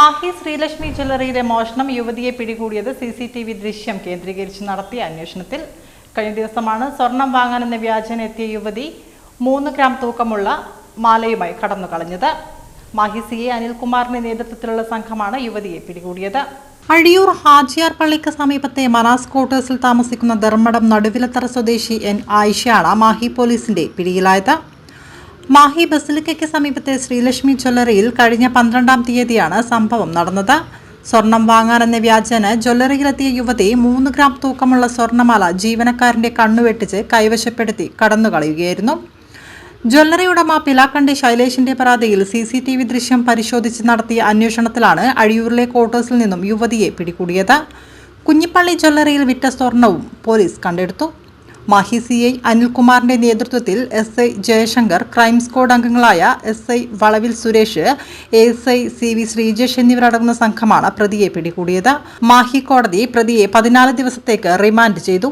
മാഹി ശ്രീലക്ഷ്മി ജ്വല്ലറിയിലെ മോഷണം യുവതിയെ പിടികൂടിയത് CCTV ദൃശ്യം കേന്ദ്രീകരിച്ച് നടത്തിയ അന്വേഷണത്തിൽ. കഴിഞ്ഞ ദിവസമാണ് സ്വർണം വാങ്ങാനെന്ന വ്യാജേന എത്തിയ യുവതി 3 ഗ്രാം തൂക്കമുള്ള മാലയുമായി കടന്നുകളഞ്ഞത്. മാഹി CA അനിൽകുമാറിന്റെ നേതൃത്വത്തിലുള്ള സംഘമാണ് യുവതിയെ പിടികൂടിയത്. അഴിയൂർ ഹാജിയാർ പള്ളിക്ക് സമീപത്തെ മനാസ് ക്വാർട്ടേഴ്സിൽ താമസിക്കുന്ന ധർമ്മടം നടുവിലത്തറ സ്വദേശി N ആയിഷയാണ് മാഹി പോലീസിന്റെ പിടിയിലായത്. മാഹി ബസിലിക്കയ്ക്ക് സമീപത്തെ ശ്രീലക്ഷ്മി ജ്വല്ലറിയിൽ കഴിഞ്ഞ 12-ാം തീയതിയാണ് സംഭവം നടന്നത്. സ്വർണം വാങ്ങാനെന്ന വ്യാജേന ജ്വല്ലറിയിലെത്തിയ യുവതി 3 ഗ്രാം തൂക്കമുള്ള സ്വർണ്ണമാല ജീവനക്കാരന്റെ കണ്ണുവെട്ടിച്ച് കൈവശപ്പെടുത്തി കടന്നുകളയുകയായിരുന്നു. ജ്വല്ലറി ഉടമ പിലാക്കണ്ടി ശൈലേഷിന്റെ പരാതിയിൽ CCTV ദൃശ്യം പരിശോധിച്ച് നടത്തിയ അന്വേഷണത്തിലാണ് അഴിയൂരിലെ ക്വാർട്ടേഴ്സിൽ നിന്നും യുവതിയെ പിടികൂടിയത്. കുഞ്ഞിപ്പള്ളി ജ്വല്ലറിയിൽ വിറ്റ സ്വർണവും പോലീസ് കണ്ടെടുത്തു. മാഹി CI അനിൽകുമാറിന്റെ നേതൃത്വത്തിൽ SI ജയശങ്കർ, ക്രൈം സ്ക്വാഡ് അംഗങ്ങളായ SI വളവിൽ സുരേഷ്, ASI CV ശ്രീജേഷ് എന്നിവരടങ്ങുന്ന സംഘമാണ് പ്രതിയെ പിടികൂടിയത്. മാഹി കോടതി പ്രതിയെ 14 ദിവസത്തേക്ക് റിമാൻഡ് ചെയ്തു.